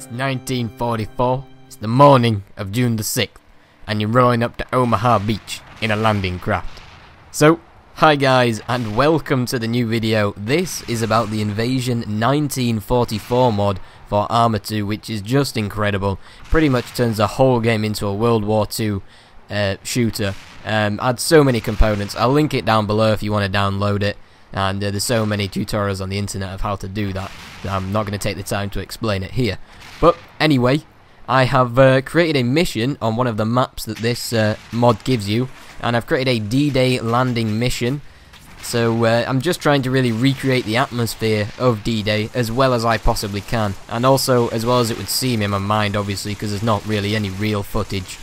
It's 1944, it's the morning of June the 6th, and you're rowing up to Omaha Beach in a landing craft. So, hi guys, and welcome to the new video. This is about the Invasion 1944 mod for Arma 2, which is just incredible. Pretty much turns the whole game into a World War II shooter. Adds so many components. I'll link it down below if you want to download it. And there's so many tutorials on the internet of how to do that. I'm not going to take the time to explain it here. But anyway, I have created a mission on one of the maps that this mod gives you. And I've created a D-Day landing mission. So I'm just trying to really recreate the atmosphere of D-Day as well as I possibly can. And also as well as it would seem in my mind, obviously, because there's not really any real footage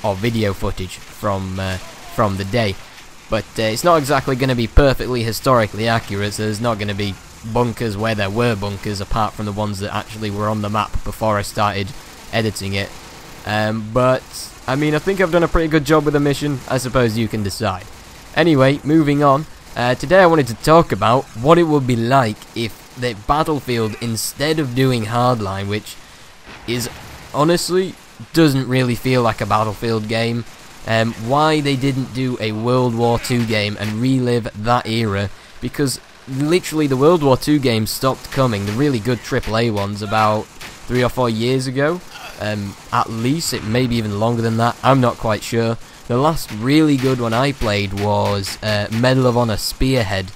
or video footage from the day. But it's not exactly going to be perfectly historically accurate, so there's not going to be bunkers where there were bunkers, apart from the ones that actually were on the map before I started editing it. But, I mean, I think I've done a pretty good job with the mission. I suppose you can decide. Anyway, moving on. Today I wanted to talk about what it would be like if the Battlefield, instead of doing Hardline, which is, honestly, doesn't really feel like a Battlefield game, why they didn't do a World War II game and relive that era, because literally the World War II games stopped coming, the really good AAA ones, about 3 or 4 years ago, at least. It may be even longer than that, I'm not quite sure. The last really good one I played was Medal of Honor Spearhead,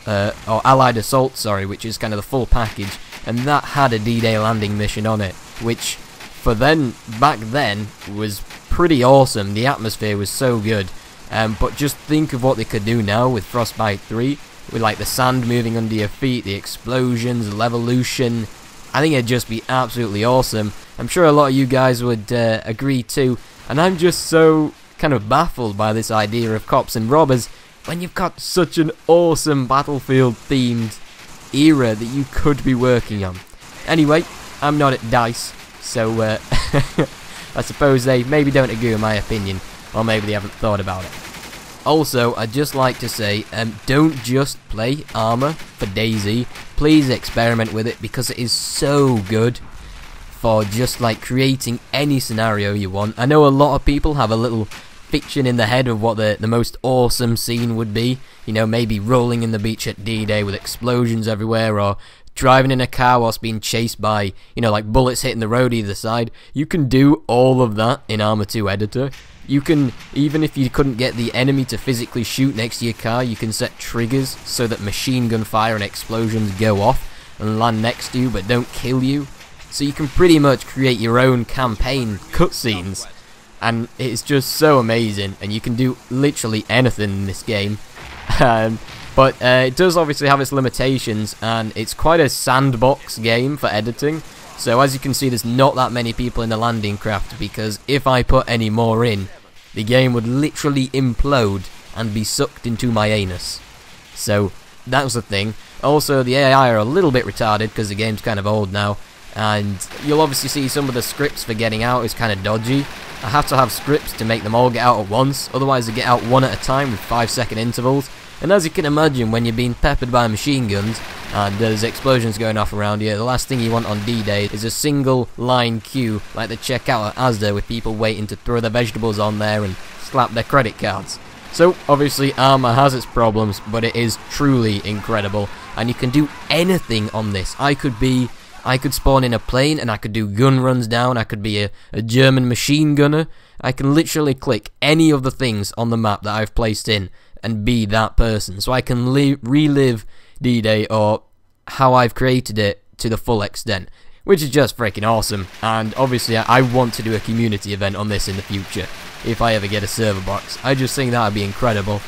or Allied Assault, sorry, which is kind of the full package, and that had a D-Day landing mission on it, which back then was pretty awesome. The atmosphere was so good, but just think of what they could do now with Frostbite 3, with like the sand moving under your feet, the explosions, Levolution. I think it'd just be absolutely awesome. I'm sure a lot of you guys would agree too, and I'm just so kind of baffled by this idea of cops and robbers when you've got such an awesome Battlefield themed era that you could be working on. Anyway, I'm not at DICE, so I suppose they maybe don't agree with my opinion, or maybe they haven't thought about it. Also, I'd just like to say, don't just play Arma for DayZ. Please experiment with it, because it is so good for just like creating any scenario you want. I know a lot of people have a little fiction in their head of what the most awesome scene would be. You know, maybe rolling in the beach at D-Day with explosions everywhere, or driving in a car whilst being chased by, you know, like bullets hitting the road either side. You can do all of that in Arma 2 Editor. You can, even if you couldn't get the enemy to physically shoot next to your car, you can set triggers so that machine gun fire and explosions go off and land next to you but don't kill you. So you can pretty much create your own campaign cutscenes, and it's just so amazing, and you can do literally anything in this game. But it does obviously have its limitations, and it's quite a sandbox game for editing. So as you can see, there's not that many people in the landing craft, because if I put any more in, the game would literally implode and be sucked into my anus. So that was the thing. Also, the AI are a little bit retarded because the game's kind of old now, and you'll obviously see some of the scripts for getting out is kind of dodgy. I have to have scripts to make them all get out at once, otherwise they get out one at a time with 5-second intervals. And as you can imagine, when you're being peppered by machine guns and there's explosions going off around you, the last thing you want on D-Day is a single line queue like the checkout at Asda with people waiting to throw their vegetables on there and slap their credit cards. So obviously Arma has its problems, but it is truly incredible, and you can do anything on this. I could spawn in a plane and I could do gun runs down. I could be a German machine gunner. I can literally click any of the things on the map that I've placed in and be that person. So I can relive D-Day, or how I've created it, to the full extent, which is just freaking awesome. And obviously I want to do a community event on this in the future if I ever get a server box. I just think that would be incredible.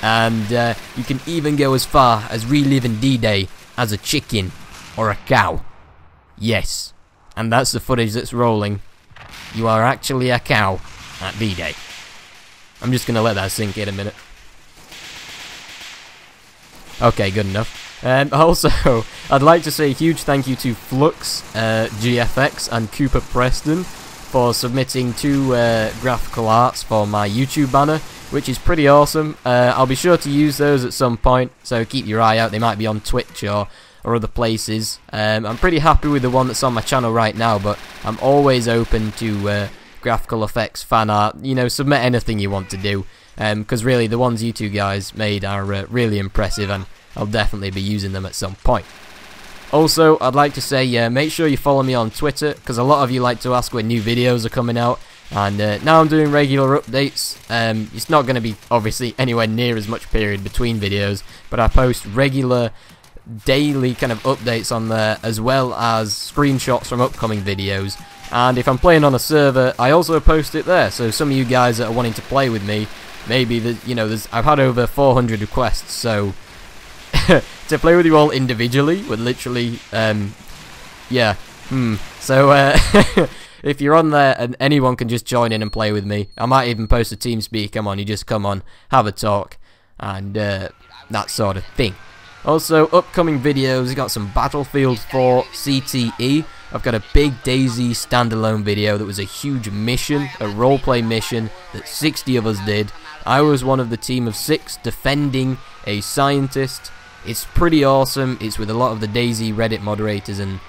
And you can even go as far as reliving D-Day as a chicken or a cow. Yes, and that's the footage that's rolling. You are actually a cow at D-Day. I'm just going to let that sink in a minute. Okay, good enough. Also, I'd like to say a huge thank you to Flux, GFX, and Cooper Preston for submitting 2 graphical arts for my YouTube banner. which is pretty awesome. I'll be sure to use those at some point, so keep your eye out. They might be on Twitch or other places. I'm pretty happy with the one that's on my channel right now, but I'm always open to graphical effects, fan art, you know, submit anything you want to do, because really the ones you two guys made are really impressive, and I'll definitely be using them at some point. Also, I'd like to say, make sure you follow me on Twitter, because a lot of you like to ask when new videos are coming out, and now I'm doing regular updates. It's not going to be, obviously, anywhere near as much period between videos, but I post regular, daily kind of updates on there, as well as screenshots from upcoming videos. And if I'm playing on a server, I also post it there, so some of you guys that are wanting to play with me, maybe, I've had over 400 requests, so to play with you all individually would literally, so if you're on there and anyone can just join in and play with me, I might even post a TeamSpeak, come on, you just come on, have a talk, and that sort of thing. Also, upcoming videos, we've got some Battlefield 4 CTE. I've got a big DayZ standalone video that was a huge mission, a roleplay mission that 60 of us did. I was one of the team of 6 defending a scientist. It's pretty awesome. It's with a lot of the DayZ Reddit moderators and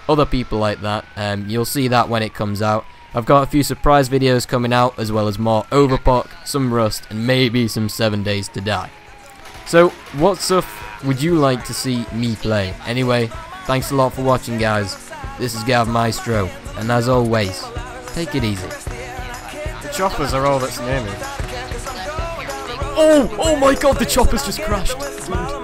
other people like that. You'll see that when it comes out. I've got a few surprise videos coming out, as well as more Overclock, some Rust, and maybe some 7 Days to Die. So, what stuff would you like to see me play? Anyway, thanks a lot for watching, guys. This is GavMystro, and as always, take it easy. The choppers are all that's near me. Oh my god, the choppers just crashed. Dude.